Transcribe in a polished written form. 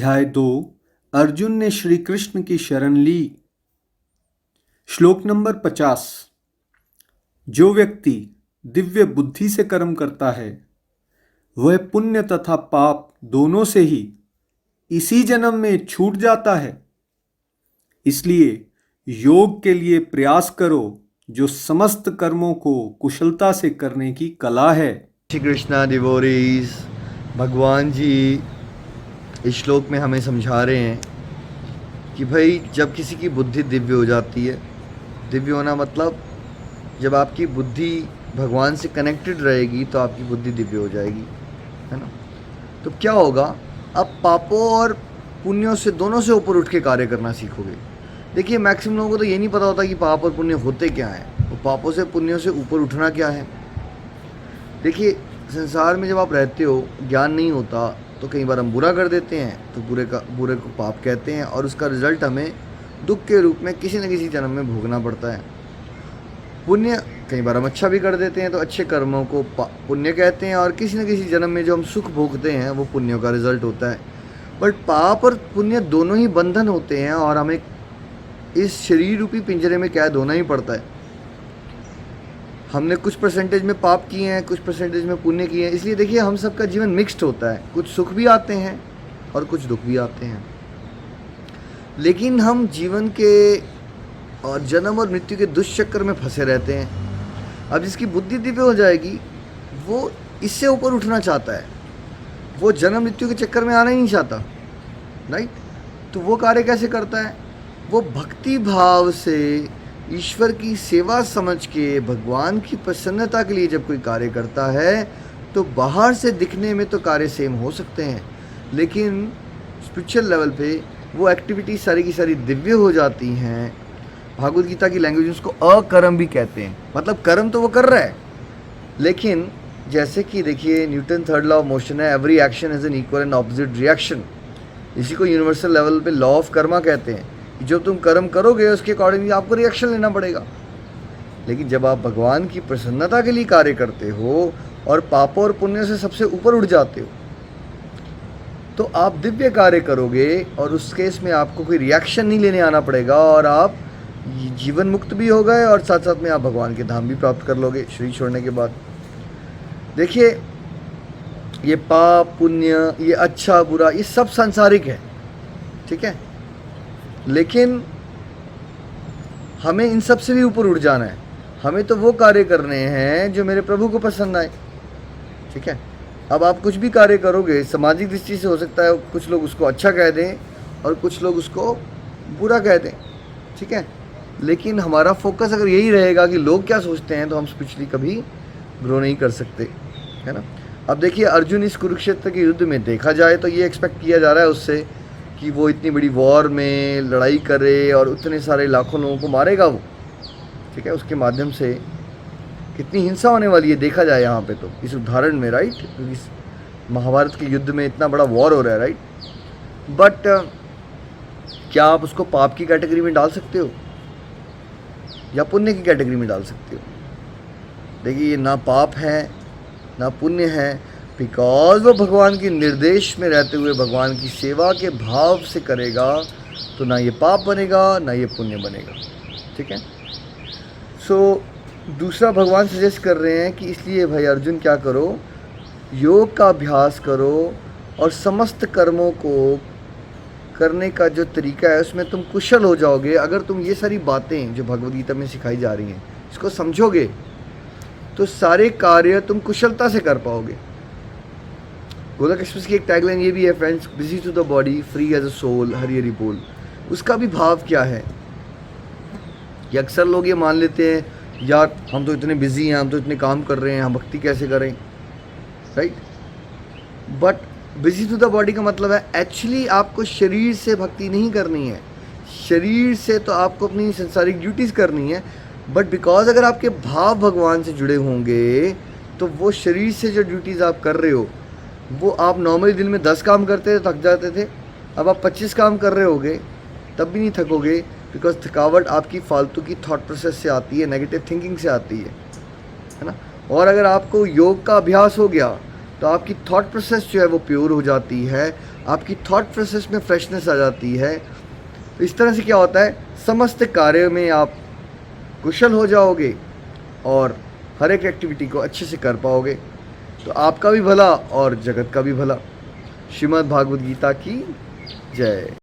अध्याय 2। अर्जुन ने श्री कृष्ण की शरण ली। श्लोक नंबर 50। जो व्यक्ति दिव्य बुद्धि से कर्म करता है वह पुण्य तथा पाप दोनों से ही इसी जन्म में छूट जाता है। इसलिए योग के लिए प्रयास करो जो समस्त कर्मों को कुशलता से करने की कला है। श्री कृष्णा डिवोरीज, भगवान जी इस श्लोक में हमें समझा रहे हैं कि भाई जब किसी की बुद्धि दिव्य हो जाती है, दिव्य होना मतलब जब आपकी बुद्धि भगवान से कनेक्टेड रहेगी तो आपकी बुद्धि दिव्य हो जाएगी, है ना। तो क्या होगा, आप पापों और पुण्यों से दोनों से ऊपर उठ के कार्य करना सीखोगे। देखिए मैक्सिमम लोगों को तो ये नहीं पता होता कि पाप और पुण्य होते क्या हैं, वो पापों से पुण्यों से ऊपर उठना क्या है। देखिए संसार में जब आप रहते हो, ज्ञान नहीं होता तो कई बार हम बुरा कर देते हैं, तो बुरे को पाप कहते हैं और उसका रिजल्ट हमें दुख के रूप में किसी न किसी जन्म में भोगना पड़ता है। पुण्य कई बार हम अच्छा भी कर देते हैं तो अच्छे कर्मों को पुण्य कहते हैं और किसी न किसी जन्म में जो हम सुख भोगते हैं वो पुण्यों का रिजल्ट होता है। बट पाप और पुण्य दोनों ही बंधन होते हैं और हमें इस शरीर रूपी पिंजरे में कैद होना ही पड़ता है। हमने कुछ परसेंटेज में पाप किए हैं, कुछ परसेंटेज में पुण्य किए हैं, इसलिए देखिए हम सबका जीवन मिक्स्ड होता है। कुछ सुख भी आते हैं और कुछ दुख भी आते हैं, लेकिन हम जीवन के और जन्म और मृत्यु के दुष्चक्र में फंसे रहते हैं। अब जिसकी बुद्धि दिव्य हो जाएगी वो इससे ऊपर उठना चाहता है, वो जन्म मृत्यु के चक्कर में आना ही नहीं चाहता, राइट। तो वो कार्य कैसे करता है, वो भक्ति भाव से ईश्वर की सेवा समझ के भगवान की प्रसन्नता के लिए जब कोई कार्य करता है तो बाहर से दिखने में तो कार्य सेम हो सकते हैं, लेकिन स्पिरिचुअल लेवल पे वो एक्टिविटी सारी की सारी दिव्य हो जाती हैं। भागवत गीता की लैंग्वेज उसको अकर्म भी कहते हैं, मतलब कर्म तो वो कर रहा है, लेकिन जैसे कि देखिए Newton third law of motion है, every action is an equal and opposite reaction. इसी को यूनिवर्सल लेवल पे लॉ ऑफ कर्मा कहते हैं। जो तुम कर्म करोगे उसके अकॉर्डिंगली आपको रिएक्शन लेना पड़ेगा। लेकिन जब आप भगवान की प्रसन्नता के लिए कार्य करते हो और पापों और पुण्य से सबसे ऊपर उठ जाते हो तो आप दिव्य कार्य करोगे और उस केस में आपको कोई रिएक्शन नहीं लेने आना पड़ेगा और आप जीवन मुक्त भी हो गए और साथ साथ में आप भगवान के धाम भी प्राप्त कर लोगे शरीर छोड़ने के बाद। देखिए ये पाप पुण्य, ये अच्छा बुरा, ये सब सांसारिक है, ठीक है, लेकिन हमें इन सब से भी ऊपर उठ जाना है। हमें तो वो कार्य करने हैं जो मेरे प्रभु को पसंद आए, ठीक है। अब आप कुछ भी कार्य करोगे, सामाजिक दृष्टि से हो सकता है कुछ लोग उसको अच्छा कह दें और कुछ लोग उसको बुरा कह दें, ठीक है, लेकिन हमारा फोकस अगर यही रहेगा कि लोग क्या सोचते हैं तो हम स्पिरिचुअली कभी ग्रो नहीं कर सकते, है ना। अब देखिए अर्जुन इस कुरुक्षेत्र के युद्ध में देखा जाए तो ये एक्सपेक्ट किया जा रहा है उससे कि वो इतनी बड़ी वॉर में लड़ाई करे और उतने सारे लाखों लोगों को मारेगा वो, ठीक है। उसके माध्यम से कितनी हिंसा होने वाली है देखा जाए यहाँ पे तो इस उदाहरण में, राइट, क्योंकि इस महाभारत के युद्ध में इतना बड़ा वॉर हो रहा है, राइट। बट क्या आप उसको पाप की कैटेगरी में डाल सकते हो या पुण्य की कैटेगरी में डाल सकते हो? देखिए ये ना पाप है ना पुण्य है, बिकॉज वो भगवान के निर्देश में रहते हुए भगवान की सेवा के भाव से करेगा तो ना ये पाप बनेगा ना ये पुण्य बनेगा, ठीक है। सो दूसरा भगवान सजेस्ट कर रहे हैं कि इसलिए भाई अर्जुन क्या करो, योग का अभ्यास करो और समस्त कर्मों को करने का जो तरीका है उसमें तुम कुशल हो जाओगे। अगर तुम ये सारी बातें जो भगवद गीता में सिखाई जा रही हैं इसको समझोगे तो सारे कार्य तुम कुशलता से कर पाओगे। गोलक एक्सप्रेस की एक टैगलाइन ये भी है, friends, busy to the body free as a soul, Hari Hari बोल। उसका भी भाव क्या है कि अक्सर लोग ये मान लेते हैं यार हम तो इतने बिजी हैं, हम तो इतने काम कर रहे हैं, हम भक्ति कैसे करें, right. But busy to the body का मतलब है एक्चुअली आपको शरीर से भक्ति नहीं करनी है, शरीर से तो आपको अपनी संसारिक ड्यूटीज़ करनी है। बट बिकॉज अगर आपके भाव भगवान से जुड़े होंगे तो वो शरीर से जो ड्यूटीज़ आप कर रहे हो वो आप नॉर्मली दिन में 10 काम करते थे थक जाते थे, अब आप 25 काम कर रहे होगे तब भी नहीं थकोगे, बिकॉज थकावट आपकी फालतू की थॉट प्रोसेस से आती है, नेगेटिव थिंकिंग से आती है ना। और अगर आपको योग का अभ्यास हो गया तो आपकी थॉट प्रोसेस जो है वो प्योर हो जाती है आपकी थॉट प्रोसेस में फ्रेशनेस आ जाती है। तो इस तरह से क्या होता है, समस्त कार्य में आप कुशल हो जाओगे और हर एक एक्टिविटी को अच्छे से कर पाओगे। तो आपका भी भला और जगत का भी भला। श्रीमद् भागवत गीता की जय।